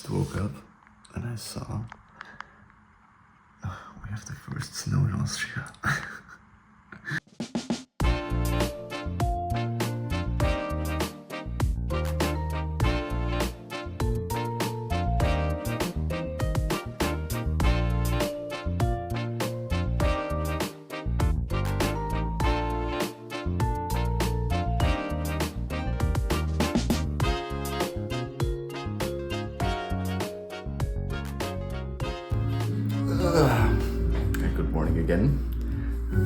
just woke up and I saw we have the first snow in Austria. Good morning again.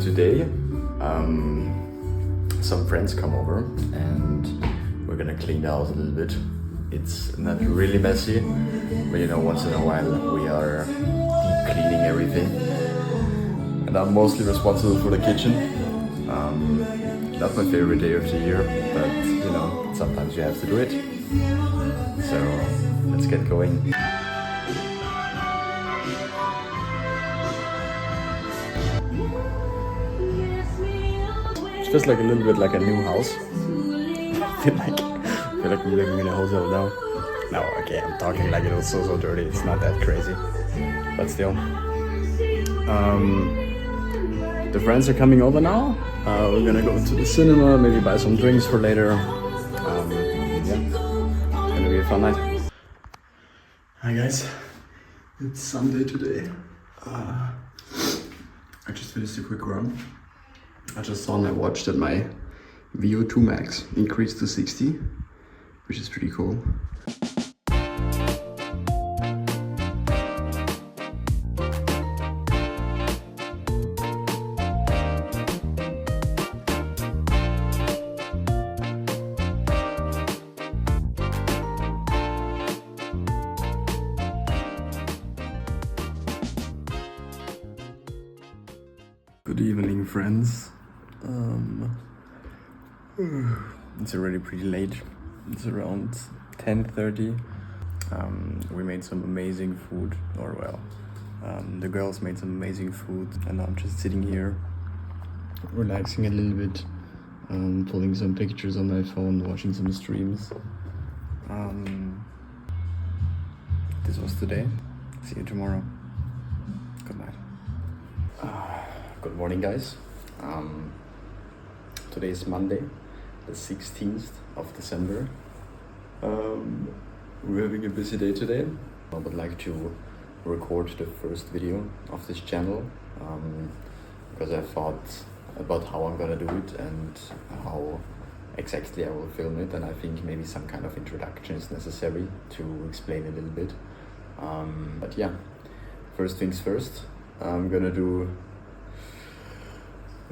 Today, some friends come over and we're gonna clean the house a little bit. It's not really messy, but you know, once in a while we are deep cleaning everything. And I'm mostly responsible for the kitchen. Not my favorite day of the year, but you know, sometimes you have to do it. So let's get going. It feels like a little bit like a new house. I feel like I'm living in a hotel now. No, okay, I'm talking like it was so dirty. It's not that crazy, but still. The friends are coming over now. We're gonna go to the cinema, maybe buy some drinks for later. Yeah, gonna be a fun night. Hi guys, it's Sunday today. I just finished a quick run. I just saw on my watch that my VO2 max increased to 60, which is pretty cool. Good evening, friends. It's already pretty late. It's around 10:30. We made some amazing food, or well, the girls made some amazing food, and I'm just sitting here, relaxing a little bit, pulling some pictures on my phone, watching some streams. This was today. See you tomorrow. Good night. Good morning, guys. Today is Monday, the 16th of December. We're having a busy day today. I would like to record the first video of this channel because I thought about how I'm gonna do it and how exactly I will film it, and I think maybe some kind of introduction is necessary to explain a little bit. But yeah, first things first, I'm gonna do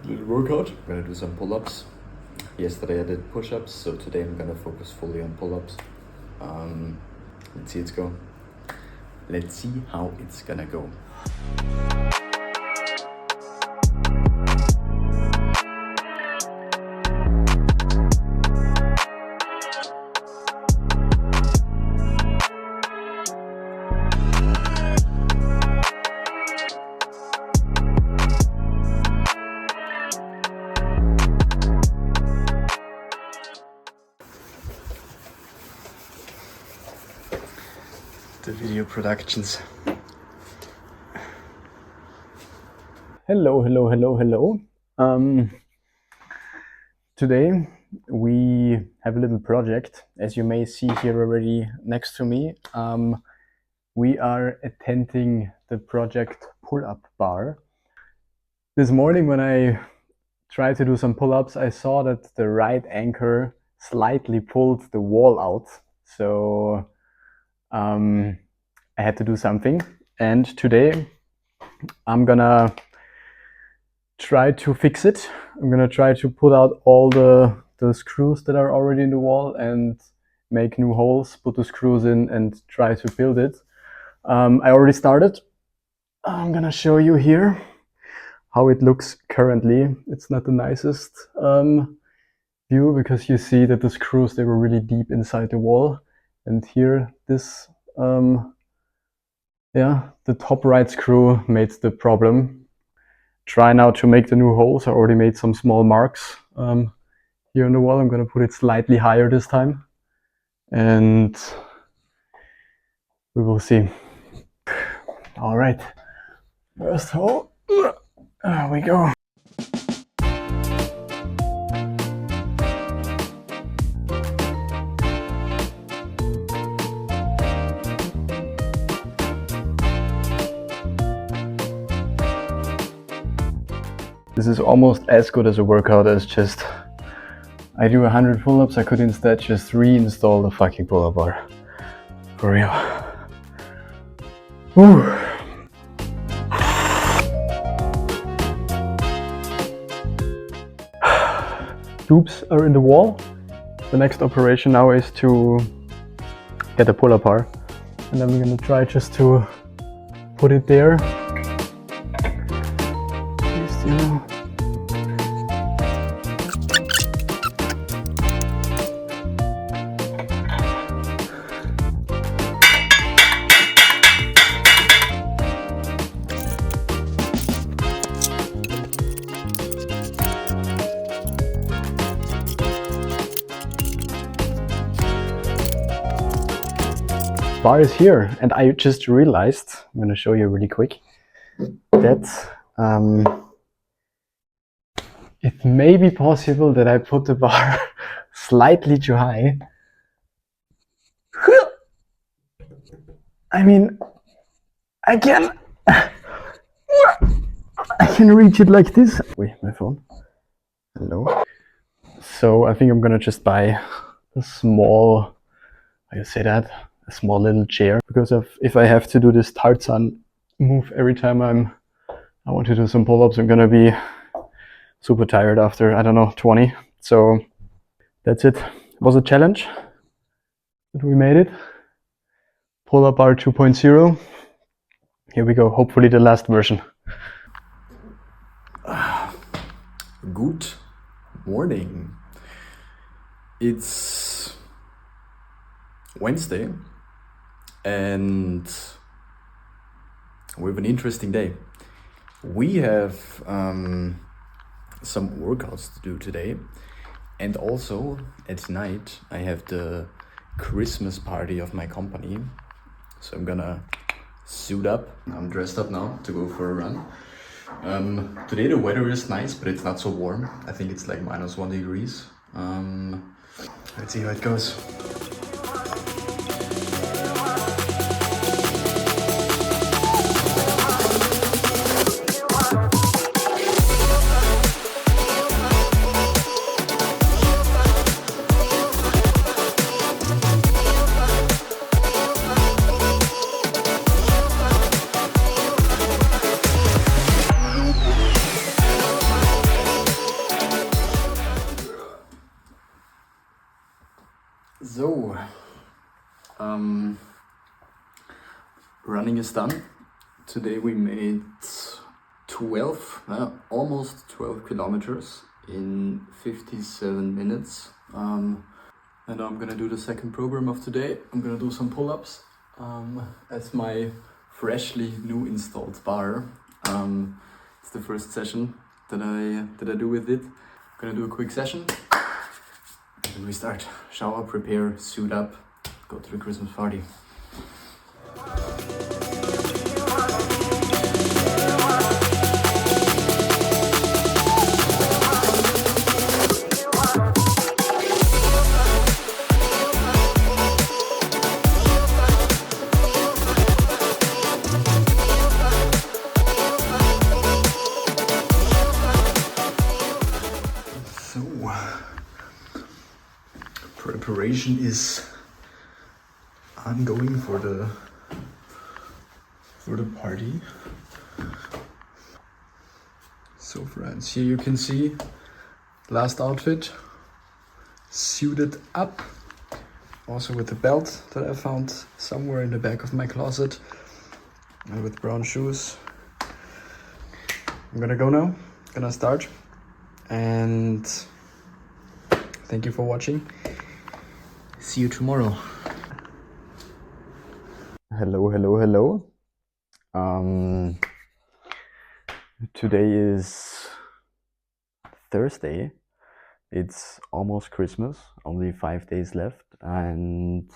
a little workout. I'm gonna do some pull-ups. Yesterday I did push-ups, so today I'm gonna focus fully on pull-ups. Let's see Let's see how it's gonna go. The video productions. Hello. Today we have a little project. As you may see here already next to me, we are attending the project Pull-Up Bar. This morning when I tried to do some pull-ups, I saw that the right anchor slightly pulled the wall out. So I had to do something, and today I'm gonna try to fix it. I'm gonna try to pull out all the screws that are already in the wall and make new holes, put the screws in and try to build it. I already started. I'm gonna show you here how it looks currently. It's not the nicest view because you see that the screws, they were really deep inside the wall, and here this the top right screw made the problem. Try now to make the new holes. I already made some small marks here on the wall. I'm gonna put it slightly higher this time, and We will see. All right, first hole. There we go. This is almost as good as a workout as just I do 100 pull-ups. I could instead just reinstall the fucking pull-up bar. For real. Whew. Loops are in the wall. The next operation now is to get a pull-up bar. And then we're gonna try just to put it there. Bar is here, and I just realized, I'm going to show you really quick, that it may be possible that I put the bar slightly too high. I mean, I can reach it like this. Wait, my phone. Hello. So I think I'm going to just buy a small, how do you say that? A small little chair, because if I have to do this Tarzan move every time I want to do some pull-ups, I'm gonna be super tired after, I don't know, 20. So that's it. It was a challenge, but we made it. Pull-up bar 2.0. Here we go, hopefully the last version. Good morning. It's Wednesday. And we have an interesting day. We have some workouts to do today, and also at night I have the Christmas party of my company. So I'm gonna suit up. I'm dressed up now to go for a run. Today the weather is nice, but it's not so warm. I think it's like -1 degrees. Let's see how it goes. So, running is done. Today we made 12, almost 12 kilometers in 57 minutes. And I'm gonna do the second program of today. I'm gonna do some pull-ups as my freshly new installed bar. It's the first session that I do with it. I'm gonna do a quick session. And we start. Shower, prepare, suit up, go to the Christmas party. Preparation is ongoing for the party. So friends, here you can see last outfit, suited up, also with the belt that I found somewhere in the back of my closet, and with brown shoes. I'm gonna go now, gonna start, and thank you for watching. See you tomorrow. Hello. Today is Thursday. It's almost Christmas, only 5 days left, and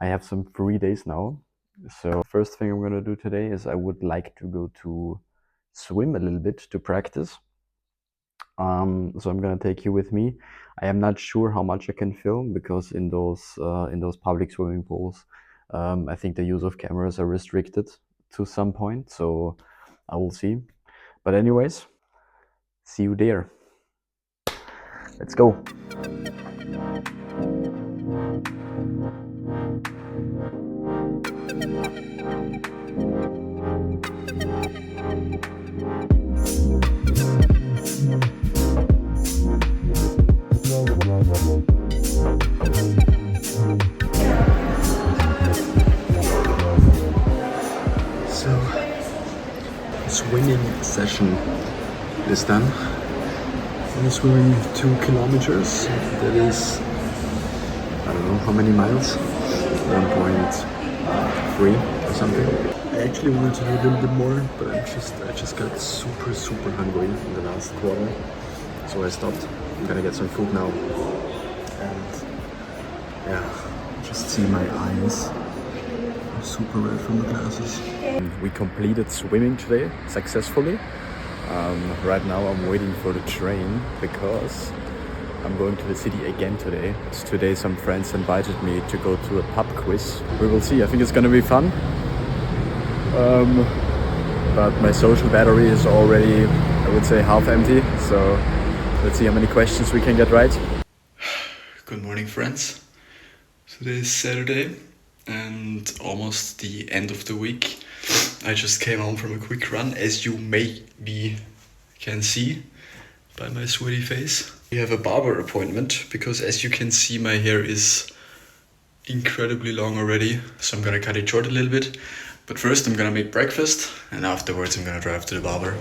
I have some free days now. So first thing I'm gonna do today is I would like to go to swim a little bit to practice. So I'm gonna take you with me. I am not sure how much I can film because in those public swimming pools, I think the use of cameras are restricted to some point. So I will see. But anyways, see you there. Let's go. So, swimming session is done. I'm swimming 2 kilometers. That is, I don't know how many miles, 1.3 or something. I actually wanted to do a little bit more, but I just got super hungry in the last quarter, so I stopped. I'm gonna get some food now, and yeah, just see my eyes. I'm super red from the glasses. We completed swimming today successfully. Right now I'm waiting for the train because I'm going to the city again today. Today some friends invited me to go to a pub quiz. We will see, I think it's gonna be fun. But my social battery is already, I would say, half empty. So let's see how many questions we can get right. Good morning, friends. Today is Saturday and almost the end of the week. I just came home from a quick run, as you maybe can see by my sweaty face. We have a barber appointment because, as you can see, my hair is incredibly long already, so I'm gonna cut it short a little bit. But first I'm gonna make breakfast and afterwards I'm gonna drive to the barber.